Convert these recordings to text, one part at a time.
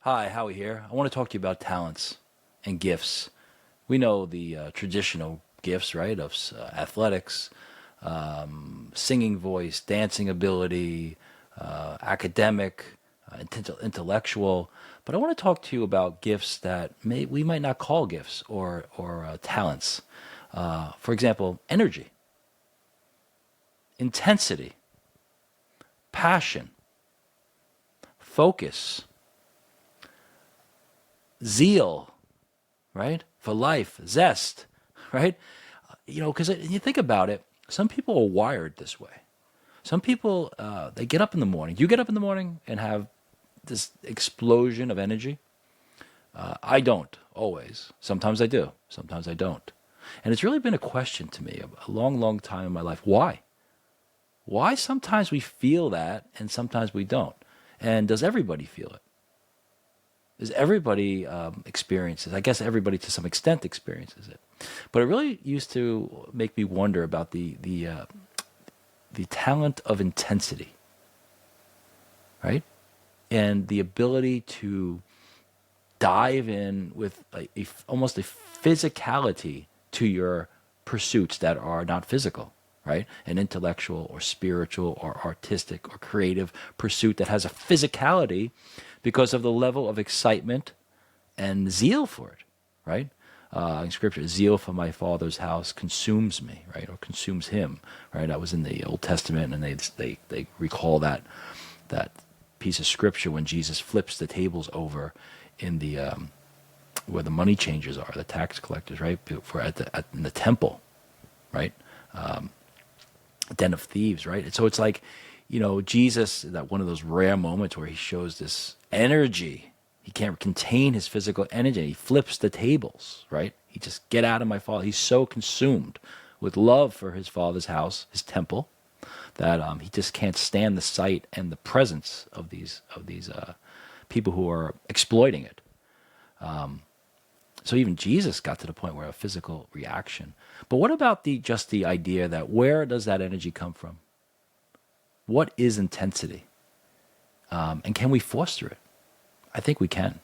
Hi, Howie here. I want to talk to you about talents and gifts. We know the traditional gifts, right, of athletics, singing voice, dancing ability, academic, intellectual. But I want to talk to you about gifts that we might not call gifts or talents. For example, energy, intensity, passion, focus, zeal, right? For life, zest, right? Because you think about it, some people are wired this way. Some people, they get up in the morning. You get up in the morning and have this explosion of energy. I don't always. Sometimes I do. Sometimes I don't. And it's really been a question to me a long, long time in my life. Why? Why sometimes we feel that and sometimes we don't? And does everybody feel it? Does everybody experiences? I guess everybody to some extent experiences it. But it really used to make me wonder about the talent of intensity, right? And the ability to dive in with almost a physicality to your pursuits that are not physical, right? An intellectual or spiritual or artistic or creative pursuit that has a physicality because of the level of excitement and zeal for it, right? In scripture, zeal for my father's house consumes me, right? Or consumes him, right? That was in the Old Testament, and they recall that piece of scripture when Jesus flips the tables over in the where the money changers are, the tax collectors, right? For in the temple, right? Den of thieves, right? And so it's like, Jesus, that one of those rare moments where he shows this energy. He can't contain his physical energy. He flips the tables, right? He just get out of my father. He's so consumed with love for his father's house, his temple, that he just can't stand the sight and the presence of these people who are exploiting it. So even Jesus got to the point where a physical reaction. But what about just the idea that where does that energy come from? What is intensity? And can we foster it? I think we can.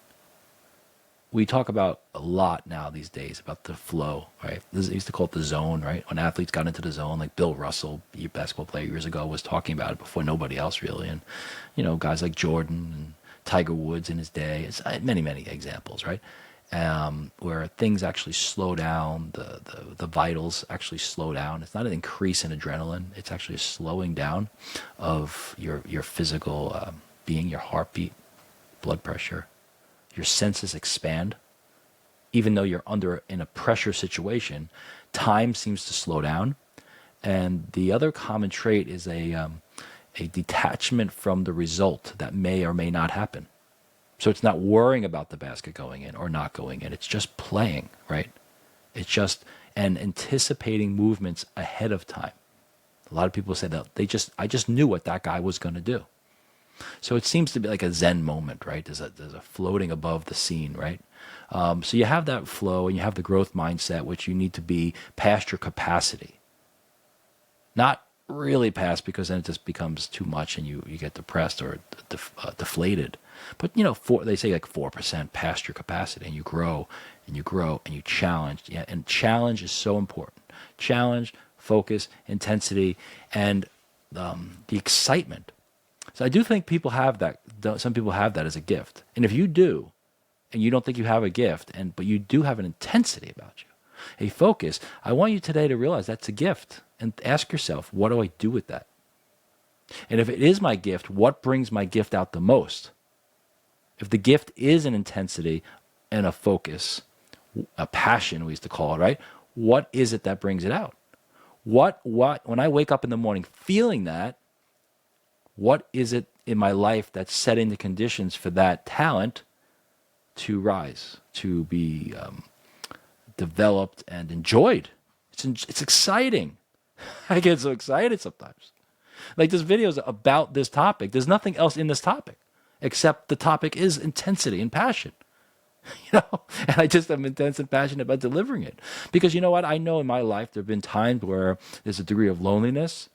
We talk about a lot now these days about the flow, right? They used to call it the zone, right? When athletes got into the zone, like Bill Russell, a basketball player years ago, was talking about it before nobody else really. And, guys like Jordan and Tiger Woods in his day, it's many, many examples, right? Where things actually slow down, the vitals actually slow down. It's not an increase in adrenaline. It's actually a slowing down of your physical being, your heartbeat, blood pressure. Your senses expand. Even though you're in a pressure situation, time seems to slow down. And the other common trait is a detachment from the result that may or may not happen. So it's not worrying about the basket going in or not going in. It's just playing, right? It's just and anticipating movements ahead of time. A lot of people say that I just knew what that guy was going to do. So it seems to be like a Zen moment, right? There's a floating above the scene, right? So you have that flow and you have the growth mindset, which you need to be past your capacity. Not really past, because then it just becomes too much and you get depressed or deflated. But they say like 4% past your capacity, and you grow and you grow and you challenge. Yeah, and challenge is so important. Challenge, focus, intensity, and the excitement. So I do think people have that. Some people have that as a gift, and if you do, and you don't think you have a gift, but you do have an intensity about you, a focus, I want you today to realize that's a gift, and ask yourself, what do I do with that? And if it is my gift, what brings my gift out the most? If the gift is an intensity and a focus, a passion, we used to call it, right? What is it that brings it out? What when I wake up in the morning feeling that, what is it in my life that's setting the conditions for that talent to rise, to be developed and enjoyed? It's exciting. I get so excited sometimes. Like this video is about this topic. There's nothing else in this topic except the topic is intensity and passion. And I just am intense and passionate about delivering it. Because you know what? I know in my life there have been times where there's a degree of loneliness,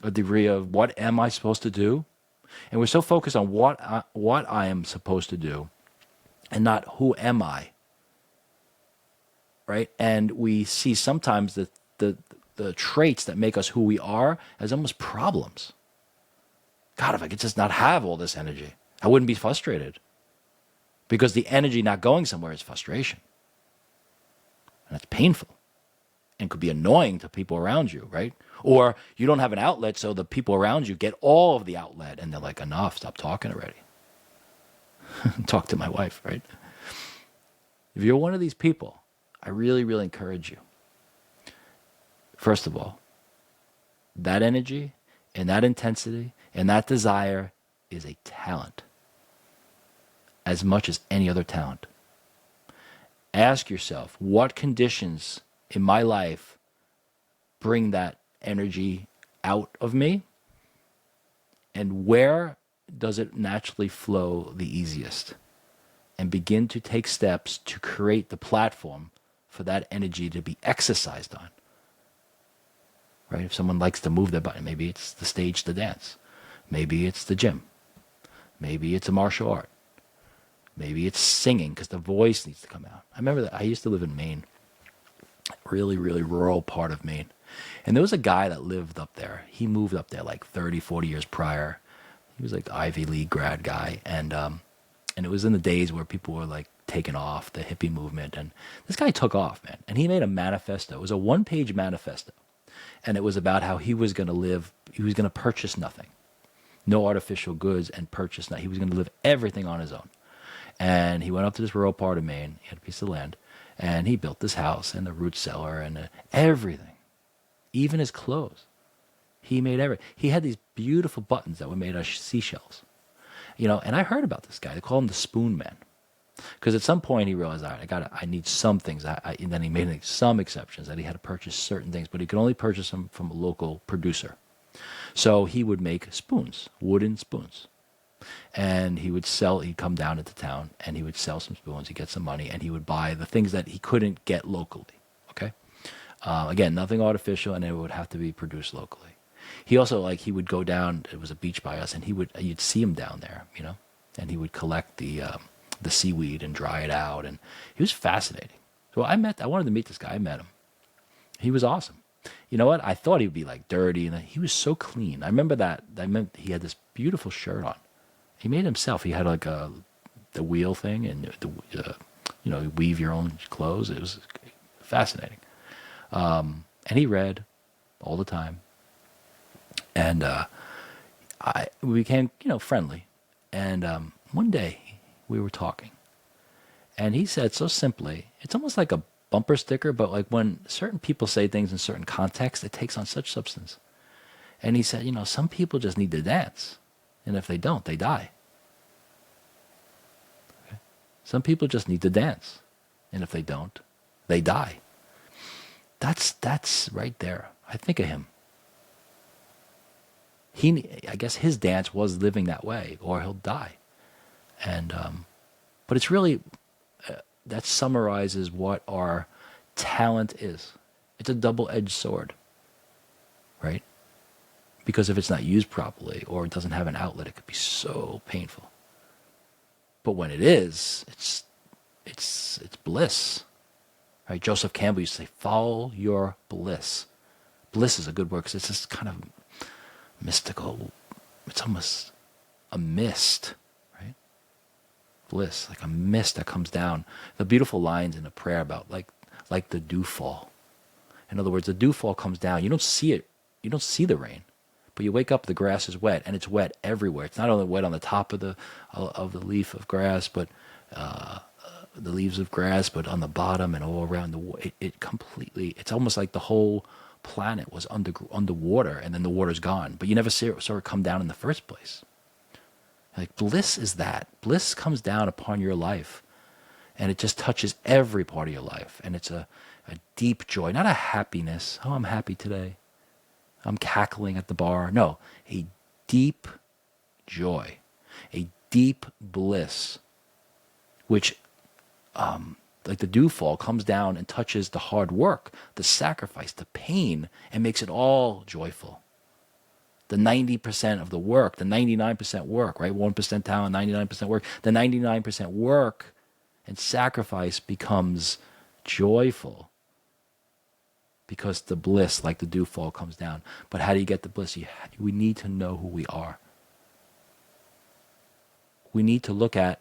a degree of what am I supposed to do? And we're so focused on what I am supposed to do and not who am I, right? And we see sometimes the traits that make us who we are as almost problems. God, if I could just not have all this energy, I wouldn't be frustrated. Because the energy not going somewhere is frustration. And it's painful and could be annoying to people around you, right? Or you don't have an outlet, so the people around you get all of the outlet and they're like, enough, stop talking already. Talk to my wife, right? If you're one of these people, I really, really encourage you. First of all, that energy and that intensity and that desire is a talent as much as any other talent. Ask yourself, what conditions in my life bring that energy out of me? And where does it naturally flow the easiest? And begin to take steps to create the platform for that energy to be exercised on. Right? If someone likes to move their body, maybe it's the stage to dance. Maybe it's the gym. Maybe it's a martial art. Maybe it's singing because the voice needs to come out. I remember that I used to live in Maine, really, really rural part of Maine. And there was a guy that lived up there. He moved up there like 30, 40 years prior. He was like the Ivy League grad guy. And it was in the days where people were like taking off, the hippie movement. And this guy took off, man. And he made a manifesto. It was a one-page manifesto. And it was about how he was going to live, he was going to purchase nothing. No artificial goods and purchase nothing. He was going to live everything on his own. And he went up to this rural part of Maine. He had a piece of land. And he built this house and the root cellar and everything. Even his clothes. He made everything. He had these beautiful buttons that were made out of seashells. You know, and I heard about this guy. They call him the Spoon Man. Because at some point he realized, all right, I need some things. And then he made some exceptions that he had to purchase certain things, but he could only purchase them from a local producer. So he would make spoons, wooden spoons. And he would sell, he'd come down into town and he would sell some spoons, he'd get some money, and he would buy the things that he couldn't get locally. Okay? Again, nothing artificial, and it would have to be produced locally. He also, like, he would go down, it was a beach by us, and you'd see him down there, you know, and he would collect the seaweed and dry it out, and he was fascinating. So I wanted to meet this guy, I met him. He was awesome. You know what? I thought he would be like dirty, and he was so clean. I remember that. He had this beautiful shirt on. He made himself. He had like the wheel thing, and you know, you weave your own clothes. It was fascinating. And he read all the time, and we became, you know, friendly. And one day we were talking, and he said so simply, it's almost like a bumper sticker, but like when certain people say things in certain contexts, it takes on such substance. And he said, you know, some people just need to dance. And if they don't, they die. Okay? Some people just need to dance. And if they don't, they die. That's right there. I think of him. I guess his dance was living that way, or he'll die. And but it's really, that summarizes what our talent is. It's a double-edged sword, right? Because if it's not used properly or it doesn't have an outlet, it could be so painful. But when it is, it's bliss, right? Joseph Campbell used to say, "Follow your bliss." Bliss is a good word because it's just kind of mystical. It's almost a mist, right? Bliss, like a mist that comes down. The beautiful lines in a prayer about like the dewfall. In other words, the dewfall comes down. You don't see it. You don't see the rain. But you wake up, the grass is wet, and it's wet everywhere. It's not only wet on the top of the leaf of grass, but the leaves of grass, but on the bottom and all around it completely. It's almost like the whole planet was underwater, and then the water's gone. But you never saw it come down in the first place. Like bliss is that. Bliss comes down upon your life, and it just touches every part of your life, and it's a deep joy, not a happiness. Oh, I'm happy today. I'm cackling at the bar. No, a deep joy, a deep bliss, which, like the dewfall, comes down and touches the hard work, the sacrifice, the pain, and makes it all joyful. The 90% of the work, the 99% work, right? 1% talent, 99% work. The 99% work And sacrifice becomes joyful because the bliss, like the dew fall, comes down. But how do you get the bliss? We need to know who we are. We need to look at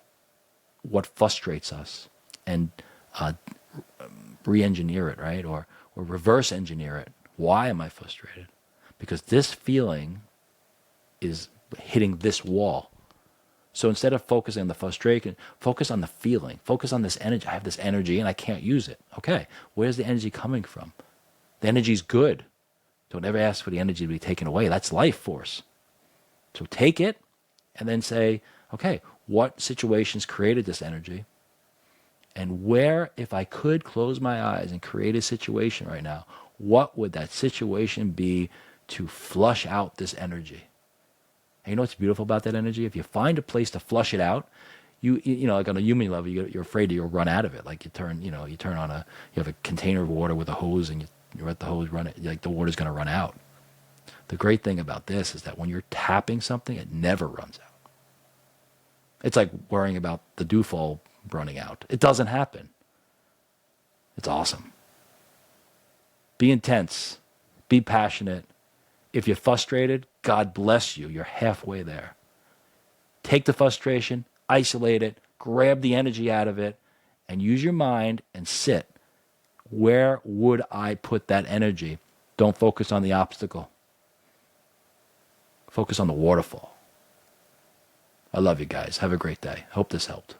what frustrates us and re-engineer it, right? Or reverse engineer it. Why am I frustrated? Because this feeling is hitting this wall. So instead of focusing on the frustration, focus on the feeling. Focus on this energy. I have this energy and I can't use it. Okay, where's the energy coming from? The energy's good. Don't ever ask for the energy to be taken away. That's life force. So take it and then say, okay, what situations created this energy? And where, if I could close my eyes and create a situation right now, what would that situation be to flush out this energy? And you know what's beautiful about that energy? If you find a place to flush it out, you know, like on a human level, you're afraid that you'll run out of it. Like you have a container of water with a hose, and you let the hose run it, like the water's going to run out. The great thing about this is that when you're tapping something, it never runs out. It's like worrying about the dewfall running out. It doesn't happen. It's awesome. Be intense. Be passionate. If you're frustrated, God bless you. You're halfway there. Take the frustration, isolate it, grab the energy out of it, and use your mind and sit. Where would I put that energy? Don't focus on the obstacle. Focus on the waterfall. I love you guys. Have a great day. Hope this helped.